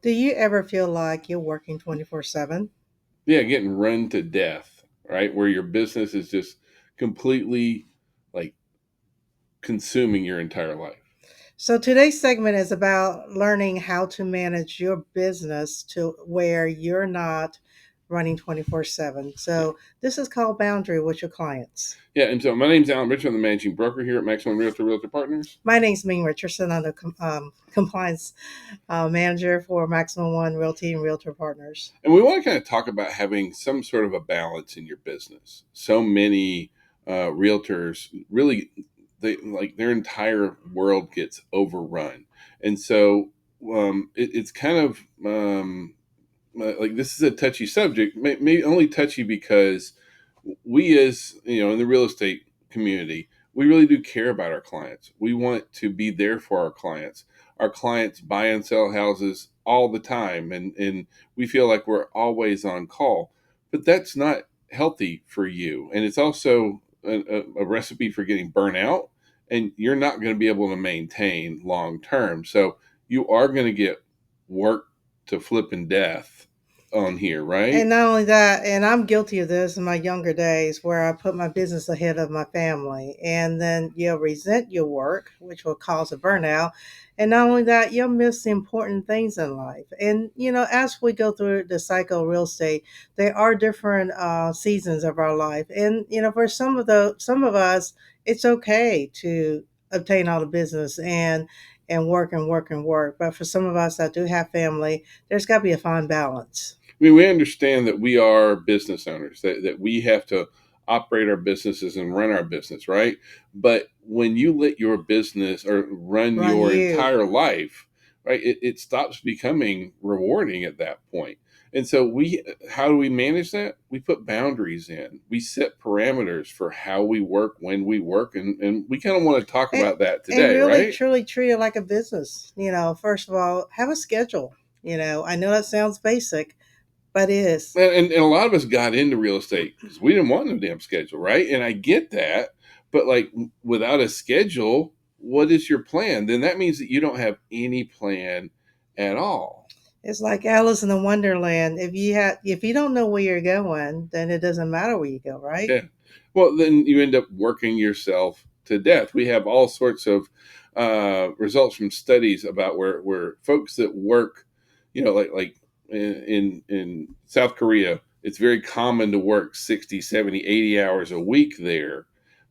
Do you ever feel like you're working 24/7? Yeah, getting run to death, right? Where your business is just completely like consuming your entire life. So today's segment is about learning how to manage your business to where you're not running 24/7. Yeah. So this is called boundary with your clients. Yeah. And so my name's Alan Richard. I'm the managing broker here at Maximum Realtor Partners. My name's Ming Richardson. I'm the compliance manager for Maximum One Realty and Realtor Partners. And we want to kind of talk about having some sort of a balance in your business. So many realtors really, they like their entire world gets overrun. And so it's kind of like this is a touchy subject, maybe only touchy because we, as you know, in the real estate community, we really do care about our clients. We want to be there for our clients. Our clients buy and sell houses all the time, and we feel like we're always on call. But that's not healthy for you, and it's also a recipe for getting burnt out, and you're not going to be able to maintain long term. So you are going to get work to flipping death on here, And right? not only that, and I'm guilty of this in my younger days where I put my business ahead of my family. And then you'll resent your work, which will cause a burnout. And not only that, you'll miss the important things in life. And, as we go through the cycle of real estate, there are different seasons of our life. And, for some of us, it's okay to obtain all the business and work and work and work. But for some of us that do have family, there's got to be a fine balance. I mean, we understand that we are business owners, that we have to operate our businesses and run our business, right? But when you let your business or run Run your you. entire life, right, it stops becoming rewarding at that point. And so how do we manage that? We put boundaries in. We set parameters for how we work, when we work, and we kind of want to talk And, about that and today, really, right? truly treat it like a business. First of all, have a schedule. I know that sounds basic, but it is. And a lot of us got into real estate because we didn't want no damn schedule, right? And I get that, but like without a schedule, what is your plan? Then that means that you don't have any plan at all. It's like Alice in the Wonderland. If you don't know where you're going, then it doesn't matter where you go, right? Yeah. Well, then you end up working yourself to death. We have all sorts of results from studies about where folks that work, like in South Korea, it's very common to work 60, 70, 80 hours a week there.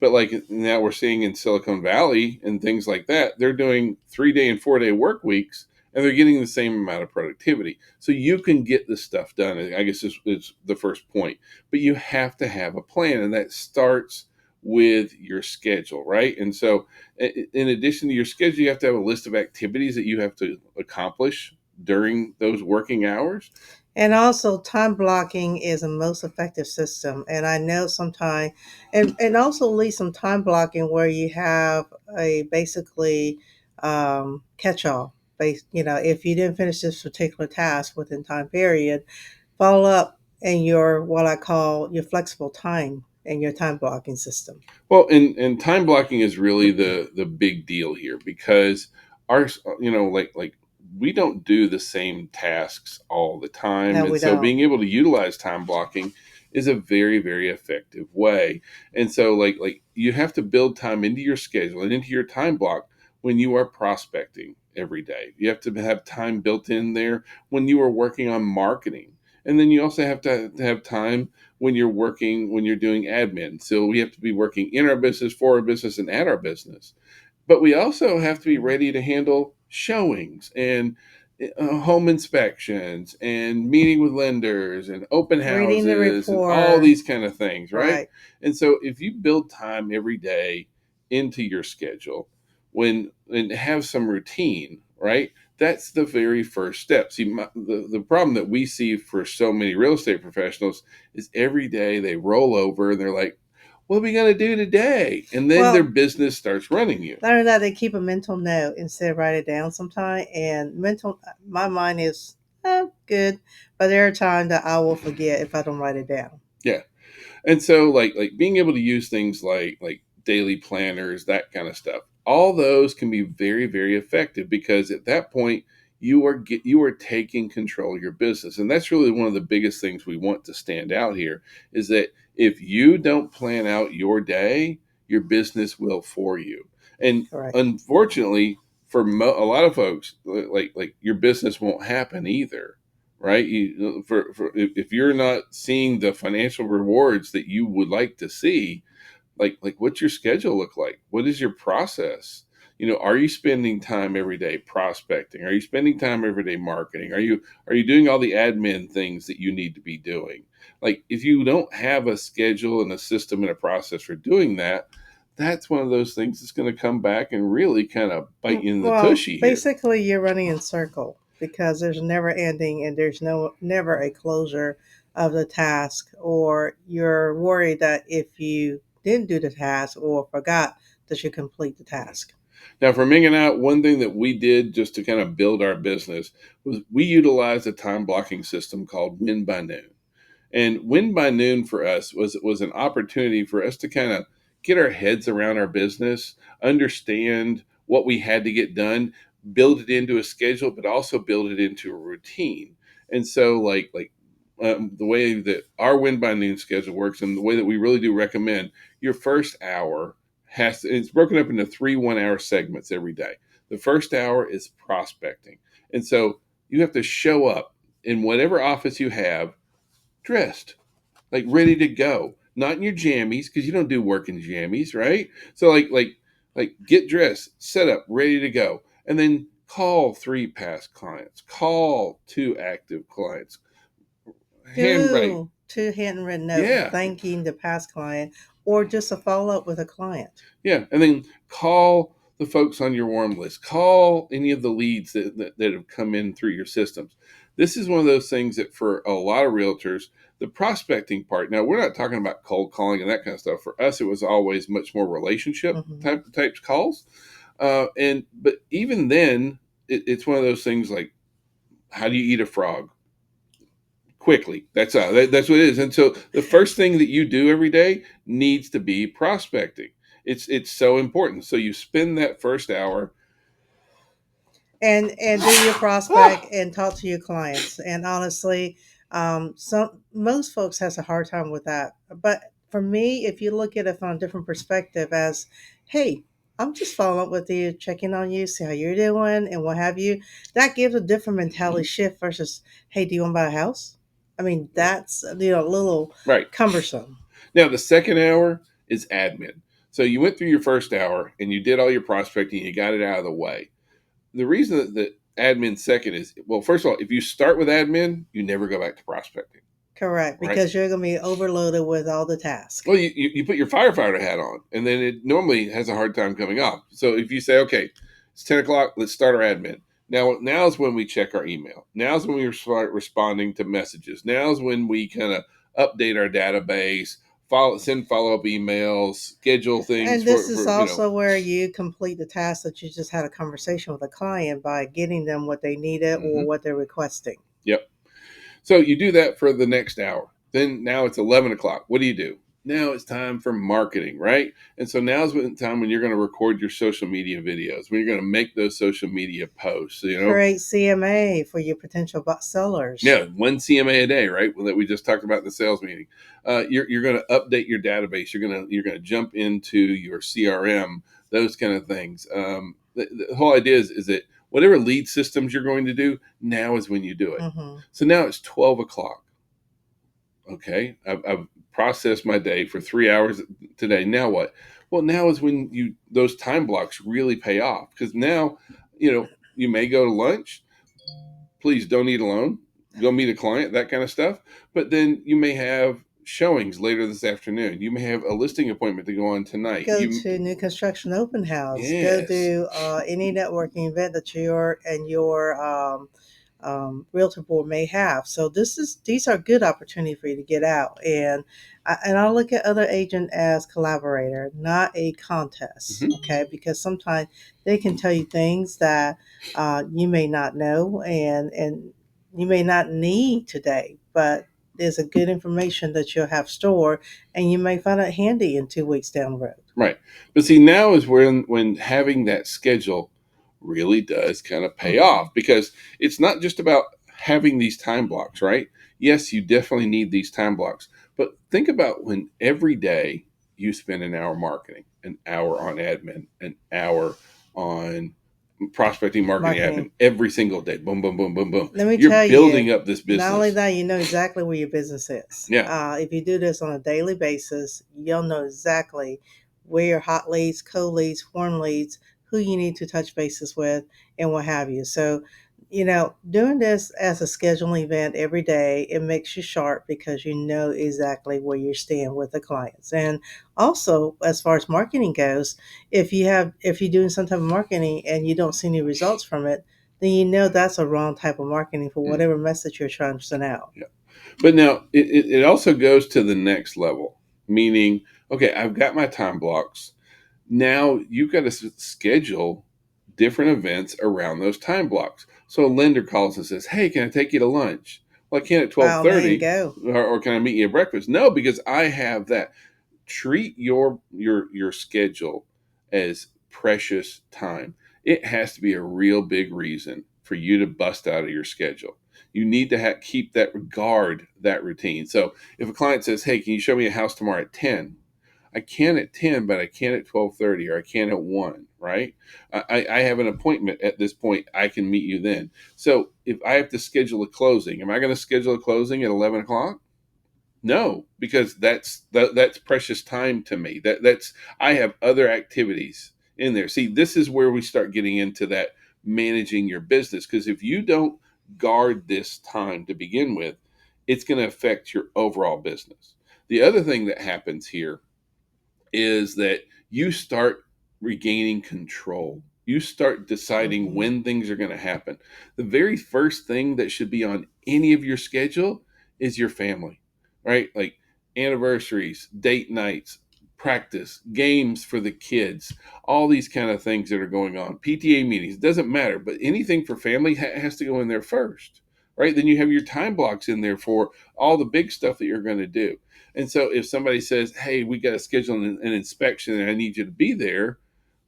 But like now we're seeing in Silicon Valley and things like that, they're doing 3 day and 4 day work weeks and they're getting the same amount of productivity. So you can get this stuff done. I guess this is the first point, but you have to have a plan, and that starts with your schedule, right? And so in addition to your schedule, you have to have a list of activities that you have to accomplish during those working hours. And also, time blocking is a most effective system. And I know sometimes, and also leave some time blocking where you have a basically catch all. If you didn't finish this particular task within time period, follow up in your what I call your flexible time and your time blocking system. Well, and time blocking is really the big deal here because our like we don't do the same tasks all the time, No, and we so don't. being able to utilize time blocking is a very, very effective way. And so like you have to build time into your schedule and into your time block when you are prospecting every day. You have to have time built in there when you are working on marketing. And then you also have to have time when you're working, when you're doing admin. So we have to be working in our business, for our business, and at our business. But we also have to be ready to handle showings and home inspections and meeting with lenders and open Reading the houses and all report, these kind of things, right? right? And so if you build time every day into your schedule when and have some routine, right? That's the very first step. See, the problem that we see for so many real estate professionals is every day they roll over and they're like, what are we going to do today? And then their Well, business starts running you. not only that, they keep a mental note instead of write it down sometime. And my mind is good, but there are times that I will forget if I don't write it down. Yeah. And so like being able to use things like daily planners, that kind of stuff. All those can be very, very effective because at that point you are taking control of your business. And that's really one of the biggest things we want to stand out here, is that if you don't plan out your day, your business will for you. And Correct. unfortunately, for a lot of folks, like your business won't happen either, right? For if you're not seeing the financial rewards that you would like to see, like what's your schedule look like? What is your process? Are you spending time every day prospecting? Are you spending time every day marketing? Are you doing all the admin things that you need to be doing? Like, if you don't have a schedule and a system and a process for doing that, that's one of those things that's going to come back and really kind of bite you in the Well, tushy here. basically, you're running in circle because there's never ending and there's never a closure of the task, or you're worried that if you didn't do the task or forgot that you complete the task. Now, for Ming and out, one thing that we did just to kind of build our business was we utilized a time blocking system called Win by Noon. And Win by Noon for us was an opportunity for us to kind of get our heads around our business, understand what we had to get done, build it into a schedule, but also build it into a routine. And so, the way that our Win by Noon schedule works, and the way that we really do recommend, your first hour it's broken up into 3 1-hour segments every day. The first hour is prospecting, and so you have to show up in whatever office you have dressed, like ready to go, not in your jammies, because you don't do work in jammies, right? So like get dressed, set up, ready to go, and then call 3 past clients, call 2 active clients, handwrite. Do two handwritten note Yeah, thanking the past client or just a follow up with a client. yeah, and then call the folks on your warm list. Call any of the leads that have come in through your systems. This is one of those things that for a lot of realtors, the prospecting part. Now, we're not talking about cold calling and that kind of stuff. For us, it was always much more relationship Hmm. types calls. But even then, it's one of those things like, how do you eat a frog? Quickly. That's what it is. And so the first thing that you do every day needs to be prospecting. It's so important. So you spend that first hour. And do your prospect and talk to your clients. And honestly, some most folks has a hard time with that. But for me, if you look at it from a different perspective, as hey, I'm just following up with you, checking on you, see how you're doing, and what have you. That gives a different mentality shift versus, hey, do you want to buy a house? I mean, that's a little Right. cumbersome. Now the second hour is admin. So you went through your first hour and you did all your prospecting, you got it out of the way. The reason that admin second is, well, first of all, if you start with admin, you never go back to prospecting, Correct, right? because you're going to be overloaded with all the tasks. Well, you put your firefighter hat on, and then it normally has a hard time coming off. So if you say, okay, it's 10 o'clock, let's start our admin. Now's when we check our email. Now's when we start responding to messages. Now's when we kind of update our database, send follow up emails, schedule things And this is for. also where you complete the task that you just had a conversation with a client by getting them what they needed or Mm-hmm. what they're requesting. Yep. So you do that for the next hour. Then now it's 11 o'clock. What do? Now it's time for marketing, right? And so now's the time when you're going to record your social media videos, when you're going to make those social media posts. Create CMA for your potential sellers. Yeah, one CMA a day, right? That we just talked about in the sales meeting. You're going to update your database. You're going to jump into your CRM, those kind of things. The whole idea is that whatever lead systems you're going to do, now is when you do it. Hmm. So now it's 12 o'clock. Okay, I've processed my day for 3 hours today. Now what? Well, now is when those time blocks really pay off, because now you may go to lunch. Please don't eat alone. Go meet a client, that kind of stuff. But then you may have showings later this afternoon. You may have a listing appointment to go on tonight. Go to new construction open house. Go Yes. do any networking event that your realtor board may have. So these are good opportunities for you to get out. And I look at other agent as collaborator, not a contest. Hmm. Okay, because sometimes they can tell you things that you may not know and you may not need today, but there's a good information that you'll have stored and you may find it handy in 2 weeks down the road. Right. But see, now is when having that schedule really does kind of pay Mhm. off, because it's not just about having these time blocks, right? Yes, you definitely need these time blocks, but think about when every day you spend an hour marketing, an hour on admin, an hour on prospecting, marketing, Marketing. admin, every single day. Boom, boom, boom, boom, boom. Let me You're tell you, building up this not only business. that, you know exactly where your business is. Yeah, If you do this on a daily basis, you'll know exactly where your hot leads, cold leads, warm leads, who you need to touch bases with, and what have you. So, doing this as a scheduling event every day, it makes you sharp because you know exactly where you're staying with the clients. And also, as far as marketing goes, if you're doing some type of marketing and you don't see any results from it, then you know that's a wrong type of marketing for yeah, whatever message you're trying to send out. yeah. But now it also goes to the next level, meaning, okay, I've got my time blocks. Now you've got to schedule different events around those time blocks. So a lender calls and says, "Hey, can I take you to lunch?" Well, I can at By all means, 12:30, go. or can I meet you at breakfast? No, because I have that. Treat your schedule as precious time. It has to be a real big reason for you to bust out of your schedule. You need to keep that guard, that routine. So if a client says, "Hey, can you show me a house tomorrow at 10?" I can at 10, but I can at 12:30, or I can at 1, right? I have an appointment at this point. I can meet you then. So if I have to schedule a closing, am I going to schedule a closing at 11 o'clock? No, because that's precious time to me. That's I have other activities in there. See, this is where we start getting into that managing your business, because if you don't guard this time to begin with, it's going to affect your overall business. The other thing that happens here is that you start regaining control. You start deciding Hmm. when things are going to happen. The very first thing that should be on any of your schedule is your family, right? Like anniversaries, date nights, practice, games for the kids, all these kind of things that are going on. PTA meetings, it doesn't matter, but anything for family has to go in there first, right? Then you have your time blocks in there for all the big stuff that you're going to do. And so if somebody says, "Hey, we got to schedule an inspection and I need you to be there,"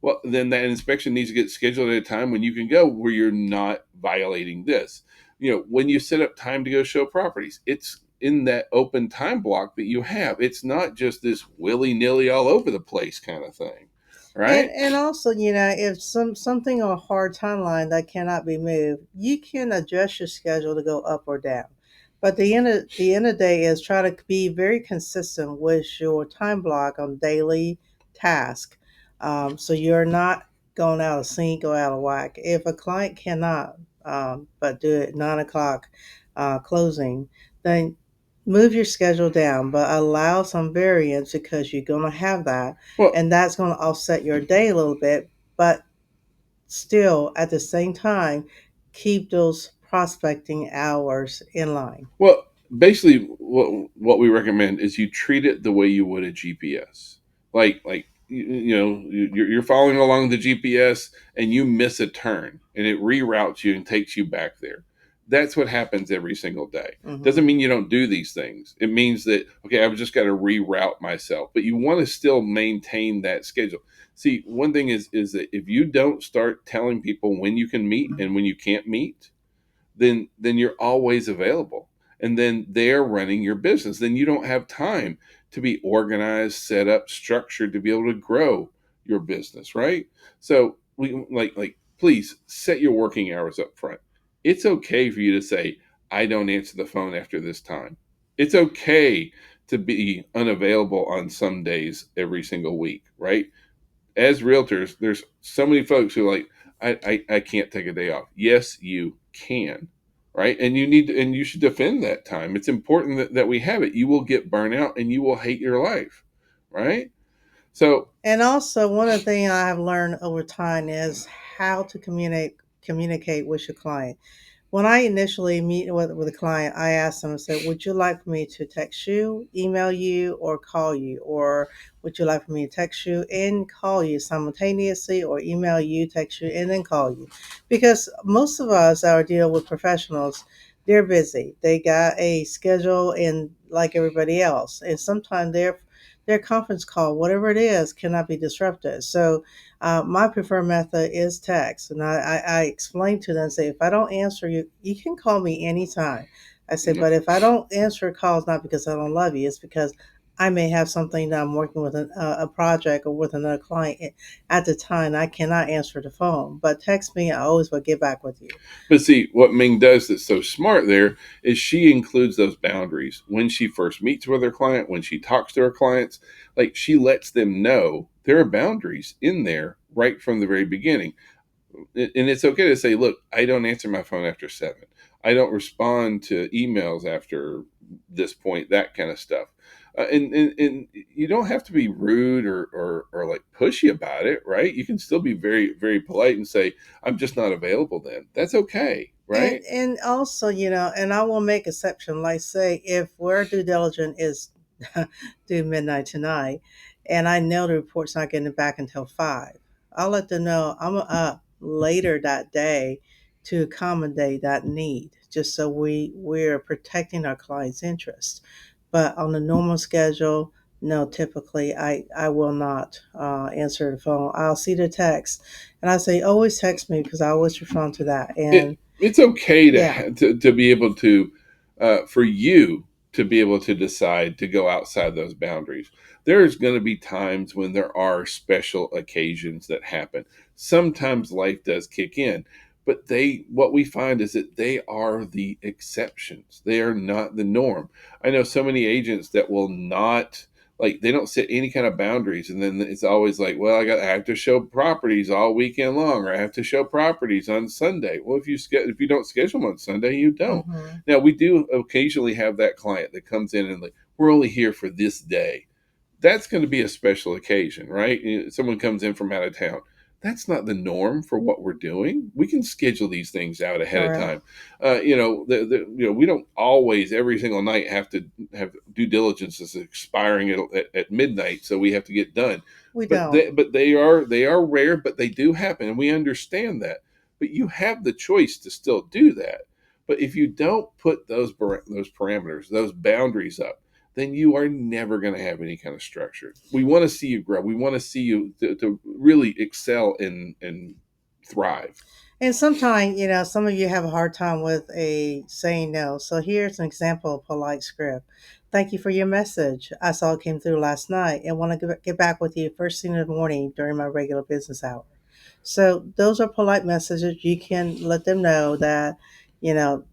well, then that inspection needs to get scheduled at a time when you can go, where you're not violating this. When you set up time to go show properties, it's in that open time block that you have. It's not just this willy nilly all over the place kind of thing, And right? and also, if something on a hard timeline that cannot be moved, you can adjust your schedule to go up or down. But the end of the day is try to be very consistent with your time block on daily task, so you're not going out of sync or out of whack. If a client cannot, but do it 9 o'clock closing, then move your schedule down, but allow some variance because you're going to have that, Well, and that's going to offset your day a little bit, but still at the same time keep those prospecting hours in line. Well, basically, what we recommend is you treat it the way you would a GPS. Like you're following along the GPS and you miss a turn and it reroutes you and takes you back there. That's what happens every single day. Hmm. Doesn't mean you don't do these things. It means that, okay, I've just got to reroute myself, but you want to still maintain that schedule. See, one thing is that if you don't start telling people when you can meet and when you can't meet, then you're always available, and then they're running your business. Then you don't have time to be organized, set up, structured to be able to grow your business, right? So we please set your working hours up front. It's okay for you to say, "I don't answer the phone after this time." It's okay to be unavailable on some days every single week, right? As realtors, there's so many folks who are like, I can't take a day off. Yes, you can, right? And you should defend that time. It's important that we have it. You will get burnout and you will hate your life, right? So, And also, one of the things I have learned over time is how to communicate with your client. When I initially meet with a client, I ask them, I said, would you like for me to text you, email you, or call you? Or would you like for me to text you and call you simultaneously, or email you, text you, and then call you? Because most of us that are dealing with professionals, they're busy. They got a schedule and like everybody else. And sometimes their conference call, whatever it is, cannot be disrupted. So my preferred method is text. And I explain to them, say, if I don't answer you, you can call me anytime. I say, but if I don't answer calls, not because I don't love you, it's because I may have something that I'm working with a project or with another client at the time. I cannot answer the phone, but text me. I always will get back with you. But see, what Ming does that's so smart there is she includes those boundaries when she first meets with her client, when she talks to her clients. Like she lets them know there are boundaries in there right from the very beginning. And it's okay to say, look, I don't answer my phone after 7. I don't respond to emails after this point, that kind of stuff. And you don't have to be rude or like pushy about it, right? You can still be very, very polite and say, I'm just not available then. That's okay, right? And also, and I will make exception. Like say, if where due diligence is due midnight tonight, and I know the report's not getting back until 5, I'll let them know I'm up later that day to accommodate that need, just so we're protecting our client's interest. But on the normal schedule, no, typically I will not answer the phone. I'll see the text, and I say always text me because I always respond to that. And It's okay to yeah. to be able to for you to be able to decide to go outside those boundaries. There's going to be times when there are special occasions that happen. Sometimes life does kick in, but they what we find is that they are the exceptions. They are not the norm. I know so many agents that will not, like, they don't set any kind of boundaries, and then it's always like, well, I have to show properties all weekend long, or I have to show properties on Sunday. Well, if you don't schedule them on Sunday, you don't. Hmm. Now we do occasionally have that client that comes in and like, we're only here for this day. That's going to be a special occasion, right? Someone comes in from out of town. That's not the norm for what we're doing. We can schedule these things out ahead of Correct. time. We don't always every single night have to have due diligence is expiring at midnight, so we have to get done. We But don't. they are rare, but they do happen, and we understand that. But you have the choice to still do that. But if you don't put those parameters, those boundaries up, then you are never going to have any kind of structure. We want to see you grow. We want to see you to really excel and thrive. And sometimes, some of you have a hard time with a saying no. So here's an example of polite script. Thank you for your message. I saw it came through last night and want to get back with you first thing in the morning during my regular business hour. So those are polite messages. You can let them know that,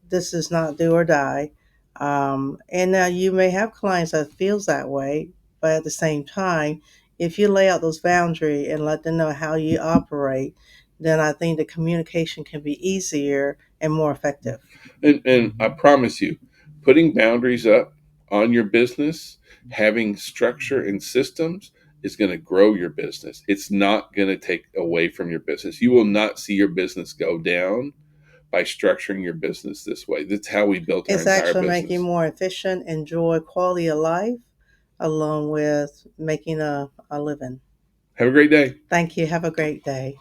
this is not do or die. And now you may have clients that feels that way, but at the same time, if you lay out those boundaries and let them know how you operate, then I think the communication can be easier and more effective. And I promise you, putting boundaries up on your business, having structure and systems is going to grow your business. It's not going to take away from your business. You will not see your business go down by structuring your business this way. That's how we built our It's entire actually making business. more efficient, enjoy quality of life, along with making a living. Have a great day. Thank you. Have a great day.